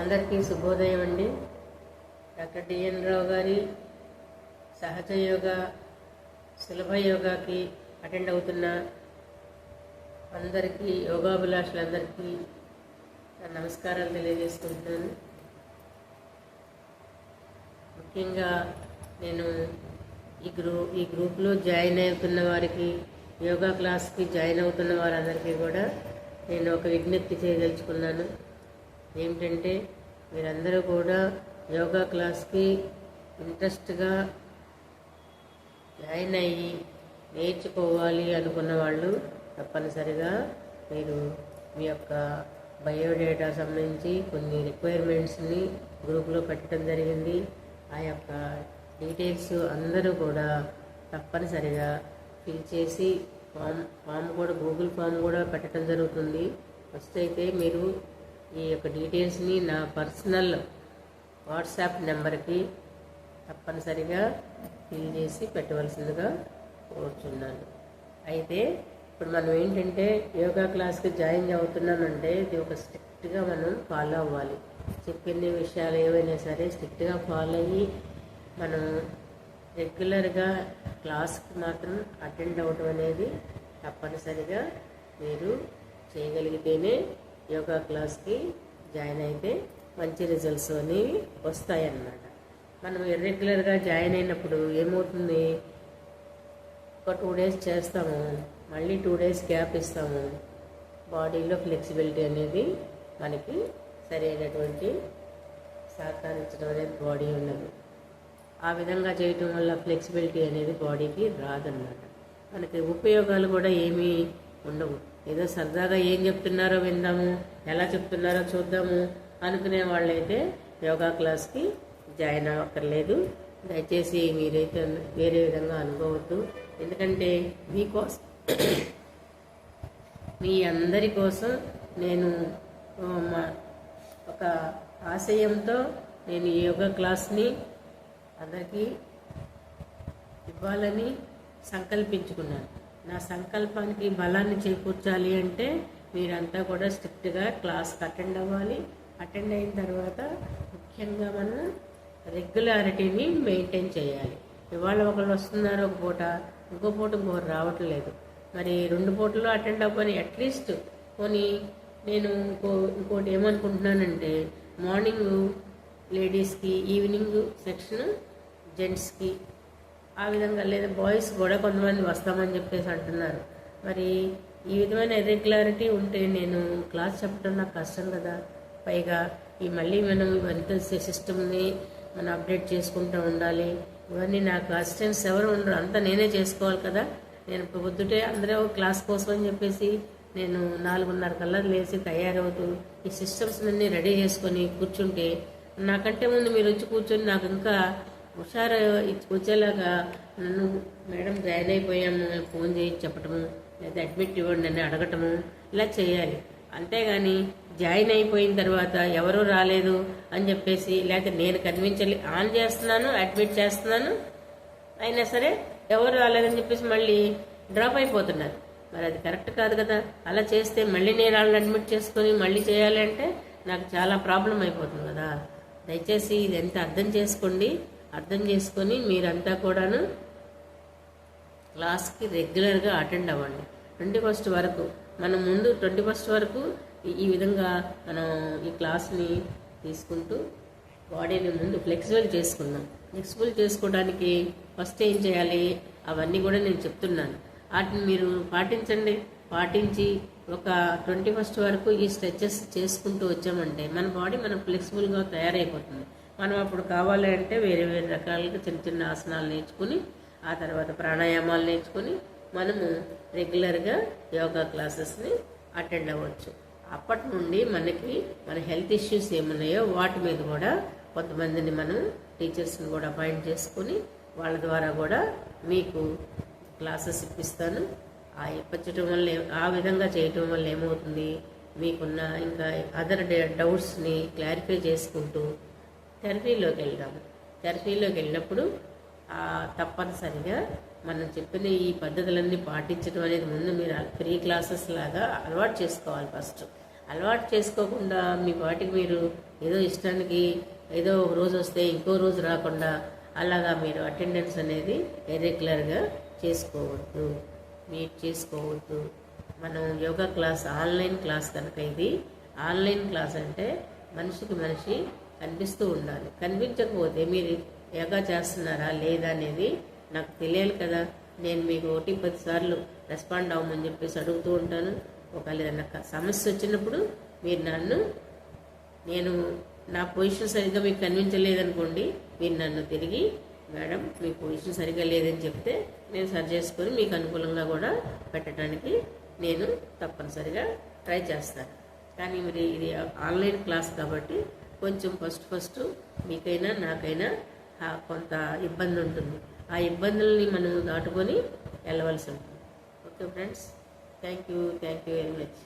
అందరికీ శుభోదయం అండి. డాక్టర్ డిఎన్ రావు గారి సహజ యోగా సులభ యోగాకి అటెండ్ అవుతున్న అందరికీ యోగాభిలాషులందరికీ నా నమస్కారాలు తెలియజేసుకుంటున్నాను. ముఖ్యంగా నేను ఈ గ్రూప్లో జాయిన్ అవుతున్న వారికి, యోగా క్లాస్కి జాయిన్ అవుతున్న వారందరికీ కూడా నేను ఒక విజ్ఞప్తి చేయదలుచుకున్నాను. ఏమిటంటే మీరందరూ కూడా యోగా క్లాస్కి ఇంట్రెస్ట్గా జాయిన్ అయ్యి నేర్చుకోవాలి అనుకున్న వాళ్ళు తప్పనిసరిగా మీరు మీ యొక్క బయోడేటా సంబంధించి కొన్ని రిక్వైర్మెంట్స్ని గ్రూప్లో పెట్టడం జరిగింది. ఆ యొక్క డీటెయిల్స్ అందరూ కూడా తప్పనిసరిగా ఫిల్ చేసి ఫామ్ కూడా గూగుల్ ఫామ్ కూడా పెట్టడం జరుగుతుంది. ఫస్ట్ అయితే మీరు ఈ యొక్క డీటెయిల్స్ని నా పర్సనల్ వాట్సాప్ నెంబర్కి తప్పనిసరిగా ఫిల్ చేసి పెట్టవలసిందిగా కోరుచున్నాను. అయితే ఇప్పుడు మనం ఏంటంటే యోగా క్లాస్కి జాయిన్ అవుతున్నామంటే ఇది ఒక స్ట్రిక్ట్గా మనం ఫాలో అవ్వాలి. చెప్పిన విషయాలు ఏవైనా సరే స్ట్రిక్ట్గా ఫాలో అయ్యి మనం రెగ్యులర్గా క్లాస్కి మాత్రం అటెండ్ అవ్వడం అనేది తప్పనిసరిగా మీరు చేయగలిగితేనే యోగా క్లాస్కి జాయిన్ అయితే మంచి రిజల్ట్స్ అనేవి వస్తాయన్నమాట. మనం ఇర్రెగ్యులర్గా జాయిన్ అయినప్పుడు ఏమవుతుంది, ఒక 2 days చేస్తాము, మళ్ళీ 2 days గ్యాప్ ఇస్తాము. బాడీలో ఫ్లెక్సిబిలిటీ అనేది మనకి సరైనటువంటి సహకరించడం అనేది బాడీ ఉన్నది. ఆ విధంగా చేయటం వల్ల ఫ్లెక్సిబిలిటీ అనేది బాడీకి రాదన్నమాట. మనకి ఉపయోగాలు కూడా ఏమీ ఉండవు. ఏదో సరదాగా ఏం చెప్తున్నారో విందాము, ఎలా చెప్తున్నారో చూద్దాము అనుకునే వాళ్ళైతే యోగా క్లాస్కి జాయిన్ అవ్వక్కర్లేదు. దయచేసి మీరైతే వేరే విధంగా అనుకోవద్దు. ఎందుకంటే మీకోసం, మీ అందరి కోసం నేను ఒక ఆశయంతో నేను ఈ యోగా క్లాస్ని అందరికీ ఇవ్వాలని సంకల్పించుకున్నాను. నా సంకల్పానికి బలాన్ని చేకూర్చాలి అంటే మీరంతా కూడా స్ట్రిక్ట్గా క్లాస్కి అటెండ్ అవ్వాలి. అటెండ్ అయిన తర్వాత ముఖ్యంగా మనం రెగ్యులారిటీని మెయింటైన్ చేయాలి. ఇవాళ ఒకళ్ళు వస్తున్నారు ఒక పూట, ఇంకో పూట ఇంకొకరు రావట్లేదు. మరి 2 పూటలు అటెండ్ అవ్వని అట్లీస్ట్ పోనీ నేను ఇంకోటి ఏమనుకుంటున్నానంటే మార్నింగ్ లేడీస్కి, ఈవినింగ్ సెక్షన్ జెంట్స్కి, ఆ విధంగా లేదా బాయ్స్ కూడా కొంతమంది వస్తామని చెప్పేసి అంటున్నారు. మరి ఈ విధమైన ఇర్రెగ్యులారిటీ ఉంటే నేను క్లాస్ చెప్పడం నాకు కష్టం కదా. పైగా మళ్ళీ మనం ఇవంతా సిస్టమ్ని మనం అప్డేట్ చేసుకుంటూ ఉండాలి. ఇవన్నీ నాకు అసిస్టెంట్స్ ఎవరు ఉండరు, అంతా నేనే చేసుకోవాలి కదా. నేను పొద్దుటే అందరూ క్లాస్ కోసం అని చెప్పేసి నేను 4:30 కల్లా లేచి తయారవుతూ ఈ సిస్టమ్స్ అన్నీ రెడీ చేసుకొని కూర్చుంటే నాకంటే ముందు మీరు వచ్చి కూర్చొని నాకు ఇంకా హుషారు వచ్చేలాగా నన్ను మేడం జాయిన్ అయిపోయాము ఫోన్ చేసి చెప్పటము, లేదా అడ్మిట్ ఇవ్వండి అని అడగటము, ఇలా చేయాలి. అంతేగాని జాయిన్ అయిపోయిన తర్వాత ఎవరూ రాలేదు అని చెప్పేసి, లేకపోతే నేను కన్విన్షియల్లీ ఆన్ చేస్తున్నాను, అడ్మిట్ చేస్తున్నాను, అయినా సరే ఎవరు రాలేదని చెప్పేసి మళ్ళీ డ్రాప్ అయిపోతున్నారు. మరి అది కరెక్ట్ కాదు కదా. అలా చేస్తే మళ్ళీ నేను వాళ్ళని అడ్మిట్ చేసుకొని మళ్ళీ చేయాలి అంటే నాకు చాలా ప్రాబ్లం అయిపోతుంది కదా. దయచేసి ఇది ఎంత అర్థం చేసుకోండి. అర్థం చేసుకొని మీరంతా కూడాను క్లాస్కి రెగ్యులర్గా అటెండ్ అవ్వండి. 21st వరకు మనం ముందు 21st వరకు ఈ విధంగా మనం ఈ క్లాస్ని తీసుకుంటూ బాడీని ముందు ఫ్లెక్సిబుల్ చేసుకుందాం. ఫ్లెక్సిబుల్ చేసుకోవడానికి ఫస్ట్ ఏం చేయాలి అవన్నీ కూడా నేను చెప్తున్నాను. వాటిని మీరు పాటించండి. పాటించి ఒక 21st వరకు ఈ స్ట్రెచెస్ చేసుకుంటూ వచ్చామంటే మన బాడీ మనం ఫ్లెక్సిబుల్గా తయారైపోతుంది. మనం అప్పుడు కావాలి అంటే వేరే వేరే రకాలుగా చిన్న చిన్న ఆసనాలు నేర్చుకుని, ఆ తర్వాత ప్రాణాయామాలు నేర్చుకుని మనము రెగ్యులర్గా యోగా క్లాసెస్ని అటెండ్ అవ్వచ్చు. అప్పటి నుండి మన హెల్త్ ఇష్యూస్ ఏమున్నాయో వాటి మీద కూడా కొంతమందిని మనం టీచర్స్ని కూడా అపాయింట్ చేసుకుని వాళ్ళ ద్వారా కూడా మీకు క్లాసెస్ ఇప్పిస్తాను. ఆ ఇప్పించడం వల్ల ఆ విధంగా చేయటం వల్ల ఏమవుతుంది, మీకున్న ఇంకా అదర్ డౌట్స్ని క్లారిఫై చేసుకుంటూ థెరపీలోకి వెళ్దాము. థెరపీలోకి వెళ్ళినప్పుడు తప్పనిసరిగా మనం చెప్పిన ఈ పద్ధతులన్నీ పాటించడం అనేది ముందు మీరు ఫ్రీ క్లాసెస్ లాగా అలవాటు చేసుకోవాలి. ఫస్ట్ అలవాటు చేసుకోకుండా మీ వాటికి మీరు ఏదో ఇష్టానికి ఏదో ఒక రోజు వస్తే ఇంకో రోజు రాకుండా అలాగా మీరు అటెండెన్స్ అనేది ఇర్రెగ్యులర్గా చేసుకోవద్దు, మీట్ చేసుకోవద్దు. మనం యోగా క్లాస్ ఆన్లైన్ క్లాస్ కనుక ఇది ఆన్లైన్ క్లాస్ అంటే మనిషికి మనిషి కనిపిస్తూ ఉండాలి. కనిపించకపోతే మీరు యోగా చేస్తున్నారా లేదా అనేది నాకు తెలియాలి కదా. నేను మీకు 1-10 సార్లు రెస్పాండ్ అవ్వమని చెప్పేసి అడుగుతూ ఉంటాను. ఒకవేళ ఏదైనా సమస్య వచ్చినప్పుడు మీరు నేను నా పొజిషన్ సరిగ్గా మీకు కనిపించలేదనుకోండి, మీరు నన్ను తిరిగి మేడం మీ పొజిషన్ సరిగ్గా లేదని చెప్తే నేను సరి చేసుకొని మీకు అనుకూలంగా కూడా పెట్టడానికి నేను తప్పనిసరిగా ట్రై చేస్తాను. కానీ మరి ఇది ఆన్లైన్ క్లాస్ కాబట్టి కొంచెం ఫస్ట్ మీకైనా నాకైనా కొంత ఇబ్బంది ఉంటుంది. ఆ ఇబ్బందుల్ని మనం దాటుకొని వెళ్ళవలసి ఉంటుంది. Okay friends, thank you very much.